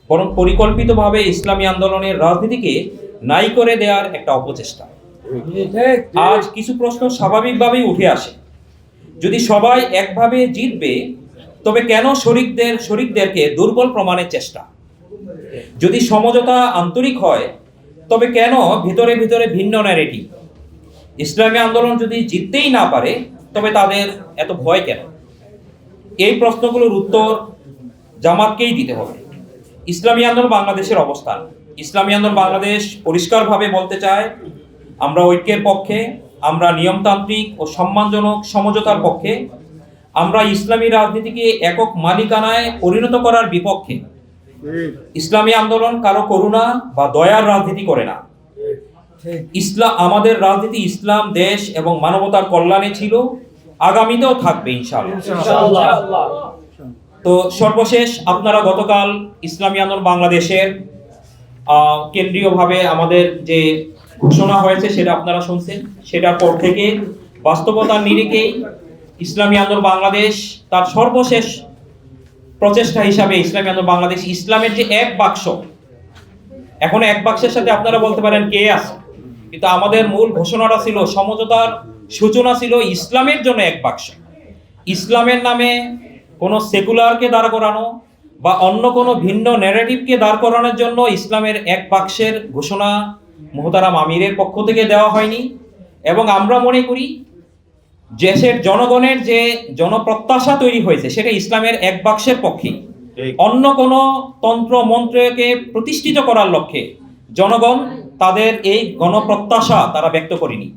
বরং পরিকল্পিতভাবে ইসলামী আন্দোলনের রাজনীতিকে নাই করে দেওয়ার একটা অপচেষ্টা। আজ কিছু প্রশ্ন স্বাভাবিকভাবেই উঠে আসে। যদি সবাই একভাবে জিতবে, তবে কেন শরিকদেরকে দুর্বল প্রমাণের চেষ্টা? যদি সমঝোতা আন্তরিক হয়, তবে কেন ভিতরে ভিতরে ভিন্ন ন্যারেটিভ? ইসলামী আন্দোলন যদি জিততেই না পারে, তবে তাদের এত ভয় কেন? এই প্রশ্নগুলোর উত্তর জামাতকেই দিতে হবে। ইসলামী আন্দোলন বাংলাদেশের অবস্থান। ইসলামী আন্দোলন বাংলাদেশ পরিষ্কারভাবে বলতে চায়, আমরা ঐক্যের পক্ষে, আমরা নিয়মতান্ত্রিক ও সম্মানজনক সমঝোতার পক্ষে, আমরা ইসলামী রাজনীতিকে একক মালিকানায় পরিণত করার বিপক্ষে। ইসলামী আন্দোলন কারো করুণা বা দয়ার রাজনীতি করে না। আমাদের রাজনীতি ইসলাম, দেশ এবং মানবতার কল্যাণে ছিল, আগামীতেও থাকবে ইনশাআল্লাহ। তো সর্বশেষ, আপনারা গতকাল ইসলামী আন্দোলন বাংলাদেশের কেন্দ্রীয়ভাবে আমাদের যে ঘোষণা হয়েছে সেটা আপনারা শুনছেন। সেটার পর থেকে বাস্তবতার নিরিখেই ইসলামী আন্দোলন বাংলাদেশ তার সর্বশেষ প্রচেষ্টা হিসাবে ইসলামী আন্দোলন বাংলাদেশ ইসলামের যে এক বাক্স, এখন এক বাক্সের সাথে আপনারা বলতে পারেন কে আছে, কিন্তু আমাদের মূল ঘোষণাটা ছিল, সমঝোতার সূচনা ছিল ইসলামের জন্য এক বাক্স। ইসলামের নামে কোনো সেকুলারকে দাঁড় করানো বা অন্য কোনো ভিন্ন ন্যারেটিভকে দাঁড় করানোর জন্য ইসলামের এক বাক্সের ঘোষণা মুহতারাম আমিরের পক্ষ থেকে দেওয়া হয়নি। এবং আমরা মনে করি দেশের জনগণের যে জনপ্রত্যাশা তৈরি হয়েছে সেটা ইসলামের এক বাক্সের পক্ষে, অন্য কোনো তন্ত্র মন্ত্রকে প্রতিষ্ঠিত করার লক্ষ্যে জনগণ তাদের এই গণপ্রত্যাশা তারা ব্যক্ত করেনি।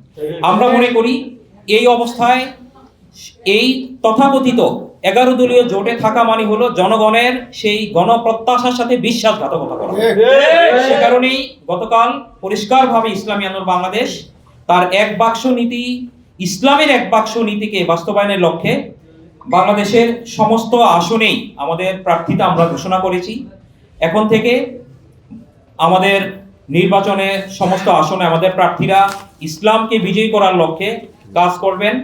আমরা মনে করি এই অবস্থায় এই তথাকথিত 11 দলীয় জোটে থাকা মানে হলো জনগণের সেই গণপ্রত্যাশার সাথে বিশ্বাসঘাতকতা করা। সে কারণেই গতকাল পরিষ্কারভাবে ইসলামী আন্দোলন বাংলাদেশ তার এক বাক্স নীতি, ইসলামের এক বাক্স নীতিকে বাস্তবায়নের লক্ষ্যে বাংলাদেশের সমস্ত আসনেই আমাদের প্রার্থীতা আমরা ঘোষণা করেছি। এখন থেকে আমাদের নির্বাচনে সমস্ত আসনে আমাদের প্রার্থীরা ইসলামকে বিজয়ী করার লক্ষ্যে কাজ করবেন।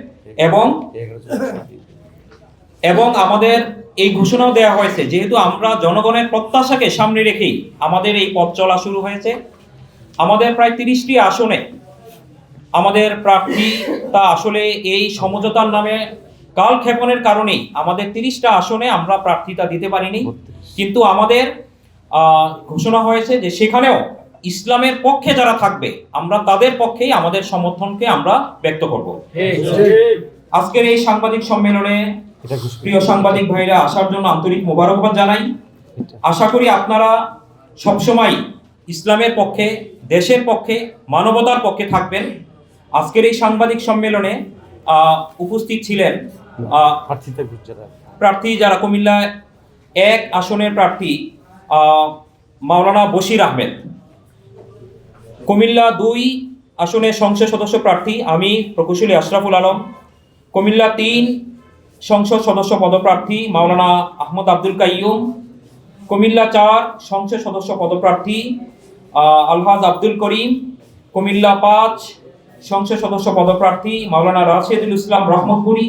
এবং আমাদের এই ঘোষণাও দেওয়া হয়েছে, যেহেতু আমরা জনগণের প্রত্যাশাকে সামনে রেখেই আমাদের এই পথ চলা শুরু হয়েছে, আমাদের প্রায় 30টি আসনে আমাদের প্রার্থীতা আসলে এই সমঝোতার নামে কালক্ষেপণের কারণেই আমাদের 30টা আসনে আমরা প্রার্থীতা দিতে পারিনি। কিন্তু আমাদের ঘোষণা হয়েছে যে সেখানেও ইসলামের পক্ষে যারা থাকবে আমরা তাদের পক্ষেই আমাদের সমর্থনকে আমরা ব্যক্ত করব। আজকের এই সাংবাদিক সম্মেলনে প্রিয় সাংবাদিক ভাইরা আসার জন্য আন্তরিক মোবারকবাদ জানাই। আশা করি আপনারা সবসময় ইসলামের পক্ষে, দেশের পক্ষে, মানবতার পক্ষে থাকবেন। আজকের এই সাংবাদিক সম্মেলনে উপস্থিত ছিলেন প্রার্থী যারা কুমিল্লা 1 আসনের প্রার্থী মাওলানা বশির আহমেদ, কুমিল্লা 2 আসনের সংসদ সদস্য প্রার্থী আমি প্রকৌশলী আশরাফুল আলম, কুমিল্লা 3 সংসদ সদস্য পদপ্রার্থী মাওলানা আহমদ আব্দুল কাইয়ুম, কুমিল্লা 4 সংসদ সদস্য পদপ্রার্থী আলহাজ আব্দুল করিম, কুমিল্লা 5 সংসদ সদস্য পদপ্রার্থী মাওলানা রাশেদুল ইসলাম রহমতপুরি,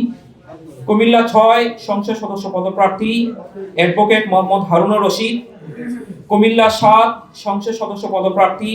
কুমিল্লা 6 সংসদ সদস্য পদপ্রার্থী অ্যাডভোকেট মোহাম্মদ হারুনুর রশিদ, কুমিল্লা 7 সংসদ সদস্য পদপ্রার্থী